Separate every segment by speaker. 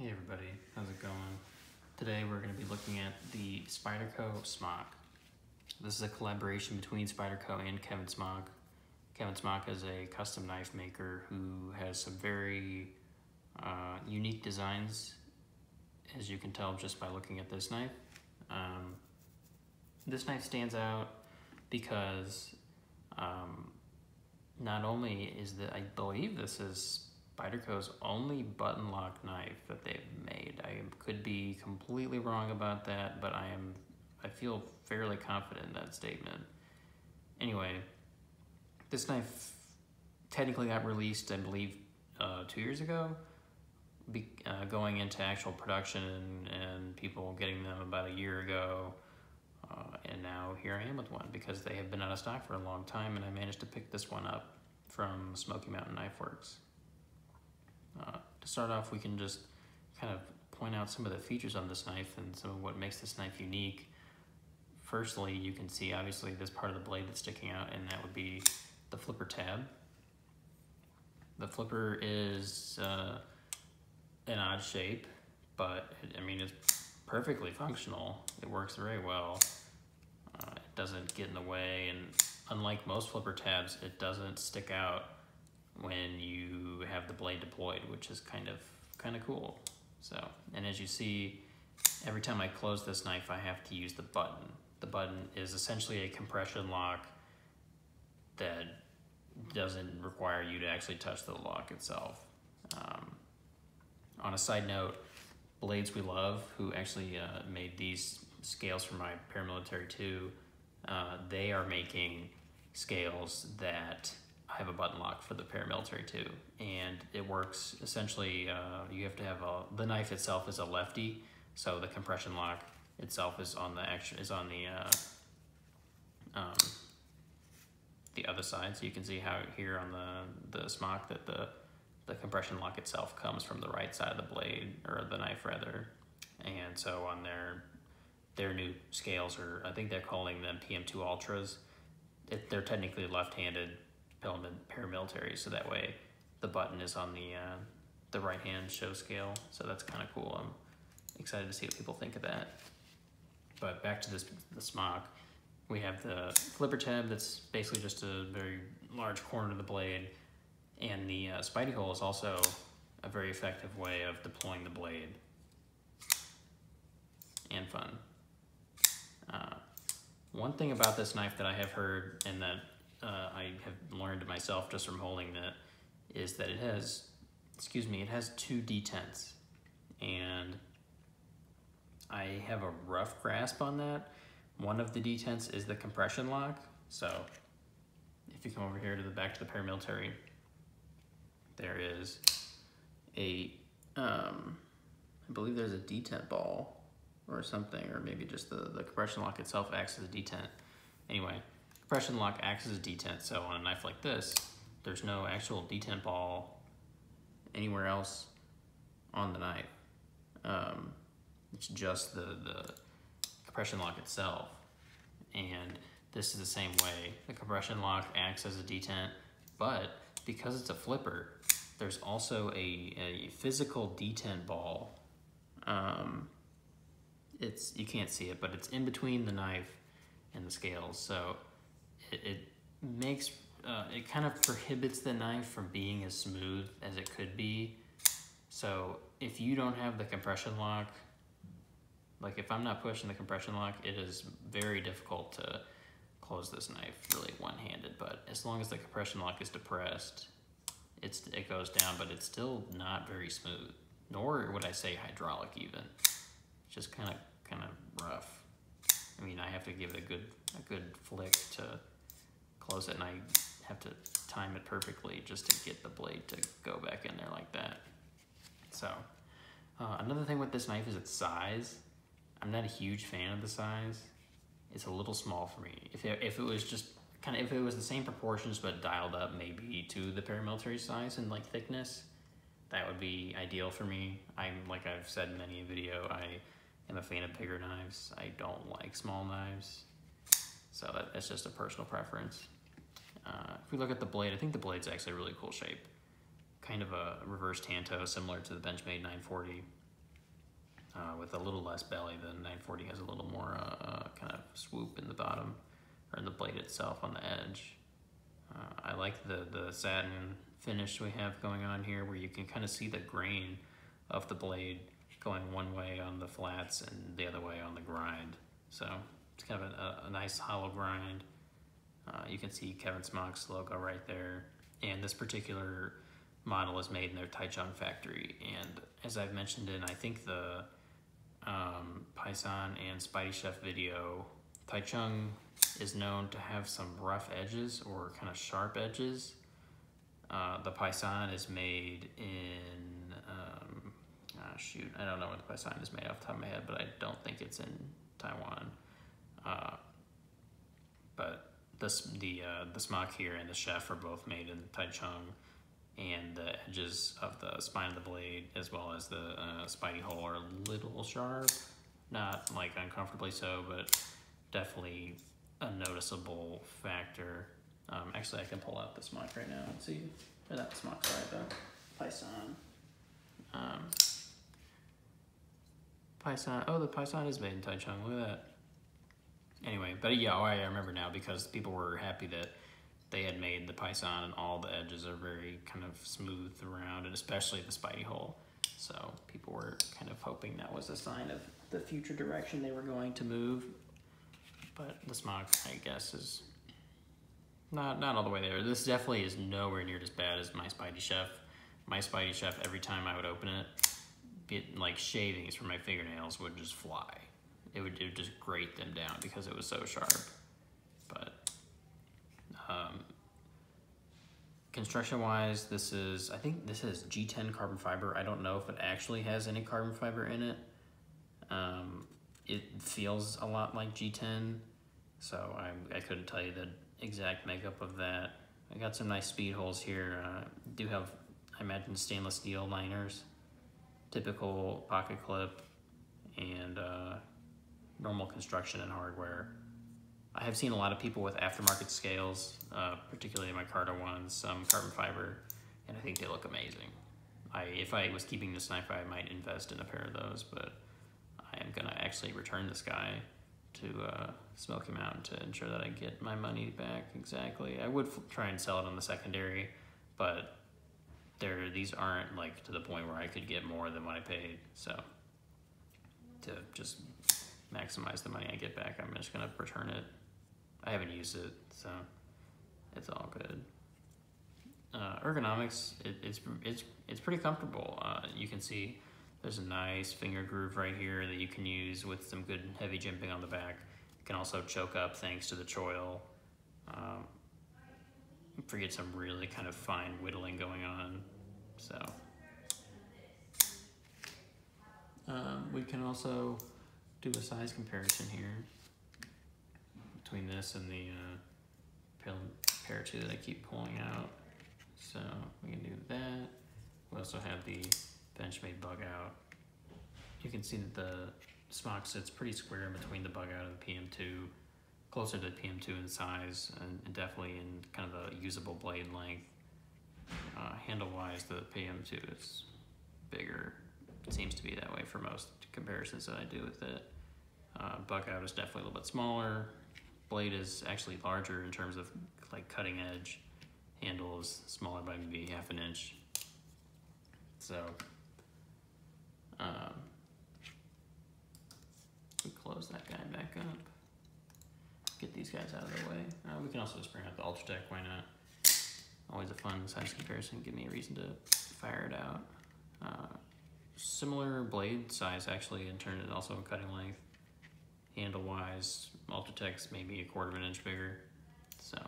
Speaker 1: Hey everybody, how's it going? Today we're going to be looking at the Spyderco Smock. This is a collaboration between Spyderco and Kevin Smock. Kevin Smock is a custom knife maker who has some very unique designs, as you can tell just by looking at this knife. This knife stands out because not only is that, I believe this is Spyderco's only button lock knife that they've made. I could be completely wrong about that, but I feel fairly confident in that statement. Anyway, this knife technically got released, I believe, 2 years ago, going into actual production and people getting them about a year ago. And now here I am with one because they have been out of stock for a long time, and I managed to pick this one up from Smoky Mountain Knife Works. To start off, we can just kind of point out some of the features on this knife and some of what makes this knife unique. Firstly, you can see obviously this part of the blade that's sticking out, and that would be the flipper tab. The flipper is an odd shape, but it's perfectly functional. It works very well. It doesn't get in the way, and unlike most flipper tabs, it doesn't stick out when you have the blade deployed, which is kind of cool. So, and as you see, every time I close this knife, I have to use the button. The button is essentially a compression lock that doesn't require you to actually touch the lock itself. On a side note, Blades We Love, who actually made these scales for my Paramilitary 2, they are making scales that have a button lock for the Paramilitary 2, and it works essentially. You have to have the knife itself is a lefty, so the compression lock itself is on the other side. So you can see how here on the Smock that the compression lock itself comes from the right side of the blade, or the knife rather. And so on their new scales, or I think they're calling them PM2 Ultras, they're technically left-handed paramilitary, so that way the button is on the right hand show scale. So that's kind of cool. I'm excited to see what people think of that. But back to the Smock, we have the flipper tab that's basically just a very large corner of the blade, and the Spidey hole is also a very effective way of deploying the blade, and fun. One thing about this knife that I have heard, and that I have learned myself just from holding it, is that it has two detents, and I have a rough grasp on that. One of the detents is the compression lock. So if you come over here to the back to the Paramilitary, there is a I believe there's a detent ball or something, or maybe just the compression lock itself acts as a detent. Anyway, compression lock acts as a detent, so on a knife like this, there's no actual detent ball anywhere else on the knife. It's just the compression lock itself, and this is the same way. The compression lock acts as a detent, but because it's a flipper, there's also a physical detent ball. You can't see it, but it's in between the knife and the scales, so it makes it kind of prohibits the knife from being as smooth as it could be. So if you don't have the compression lock, like if I'm not pushing the compression lock, it is very difficult to close this knife really one-handed. But as long as the compression lock is depressed, it goes down, but it's still not very smooth, nor would I say hydraulic even. It's just kind of rough. I mean, I have to give it a good flick to close it, and I have to time it perfectly just to get the blade to go back in there like that. So another thing with this knife is its size. I'm not a huge fan of the size. It's a little small for me. If it was just if it was the same proportions but dialed up maybe to the Paramilitary size and like thickness, that would be ideal for me. Like I've said in many a video, I am a fan of bigger knives. I don't like small knives. So that's just a personal preference. If we look at the blade, I think the blade's actually a really cool shape. Kind of a reverse tanto, similar to the Benchmade 940. with a little less belly. The 940 has a little more kind of swoop in the bottom, or in the blade itself on the edge. I like the satin finish we have going on here, where you can kind of see the grain of the blade going one way on the flats and the other way on the grind. So it's kind of a nice hollow grind. You can see Kevin Smock's logo right there. And this particular model is made in their Taichung factory. And as I've mentioned in, I think the Python and Spidey Chef video, Taichung is known to have some rough edges or kind of sharp edges. The Python is made in, shoot, I don't know what the Python is made off the top of my head, but I don't think it's in Taiwan. But the Smock here and the Chef are both made in Taichung, and the edges of the spine of the blade as well as the Spidey hole are a little sharp. Not like uncomfortably so, but definitely a noticeable factor. Actually, I can pull out the Smock right now and see. Or not the Smock, sorry, the Python. Python. Oh, the Python is made in Taichung. Look at that. Anyway, but yeah, I remember now, because people were happy that they had made the Python and all the edges are very kind of smooth around, and especially the Spidey hole. So people were kind of hoping that was a sign of the future direction they were going to move. But the Smock, I guess, is not all the way there. This definitely is nowhere near as bad as my Spidey Chef. My Spidey Chef, every time I would open it, like shavings from my fingernails would just fly. It would just grate them down because it was so sharp. But construction-wise, I think this is G10 carbon fiber. I don't know if it actually has any carbon fiber in it. It feels a lot like G10, so I couldn't tell you the exact makeup of that. I got some nice speed holes here. Do have, I imagine, stainless steel liners, typical pocket clip, and normal construction and hardware. I have seen a lot of people with aftermarket scales, particularly my Carta ones, some carbon fiber, and I think they look amazing. If I was keeping this knife, I might invest in a pair of those, but I am gonna actually return this guy to smoke him out to ensure that I get my money back exactly. I would try and sell it on the secondary, but these aren't like to the point where I could get more than what I paid. So to just maximize the money I get back, I'm just gonna return it. I haven't used it, so it's all good. Ergonomics, it's pretty comfortable. You can see there's a nice finger groove right here that you can use with some good heavy jimping on the back. You can also choke up thanks to the choil. Forget some really kind of fine whittling going on. So we can also do a size comparison here between this and the pair 2 that I keep pulling out. So we can do that. We also have the Benchmade bug out. You can see that the Smock sits pretty square in between the bug out and the PM2, closer to the PM2 in size, and definitely in kind of a usable blade length. Handle-wise, the PM2 is bigger. It seems to be that way for most comparisons that I do with it. Bug out is definitely a little bit smaller. Blade is actually larger in terms of like cutting edge. Handle is smaller by maybe half an inch. So we close that guy back up. Get these guys out of the way. We can also just bring out the Ultratech, why not? Always a fun size comparison, give me a reason to fire it out. Similar blade size actually in terms of also cutting length. Handle wise, Ultratech's maybe 1/4 inch bigger. So,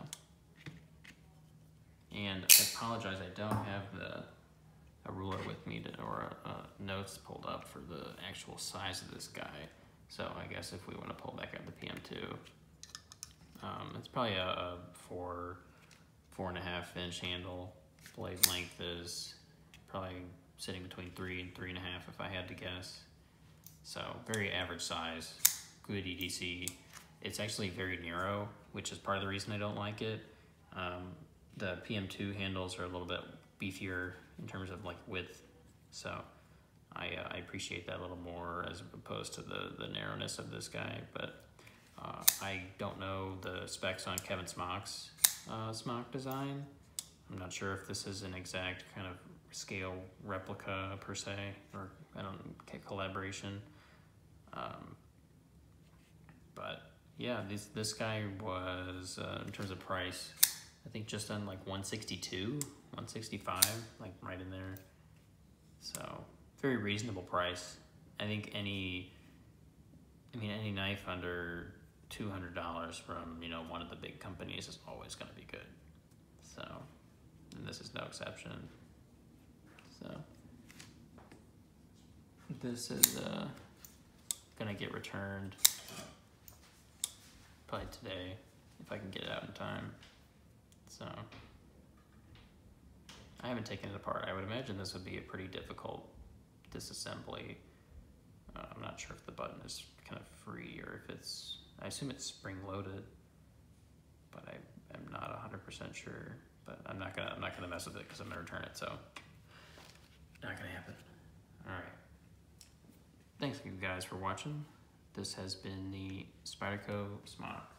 Speaker 1: and I apologize, I don't have a ruler with me or notes pulled up for the actual size of this guy. So I guess if we want to pull back up the PM2, it's probably a 4.5 inch handle. Blade length is probably sitting between 3 and 3.5 if I had to guess. So very average size, good EDC. It's actually very narrow, which is part of the reason I don't like it. The PM2 handles are a little bit beefier in terms of like width. So I appreciate that a little more as opposed to the narrowness of this guy, but I don't know the specs on Kevin Smock's Smock design. I'm not sure if this is an exact kind of scale replica per se, or I don't collaboration. But yeah, this guy was in terms of price, I think just on like 162, 165, like right in there. So very reasonable price. I think any knife under $200 from, you know, one of the big companies is always going to be good. So, and this is no exception. So this is gonna get returned probably today if I can get it out in time. So I haven't taken it apart. I would imagine this would be a pretty difficult disassembly. I'm not sure if the button is kind of free or if it's, I assume it's spring loaded, but I'm not 100% sure. But I'm not gonna mess with it because I'm gonna return it. So not gonna happen. All right. Thanks you guys for watching. This has been the Spyderco Smock.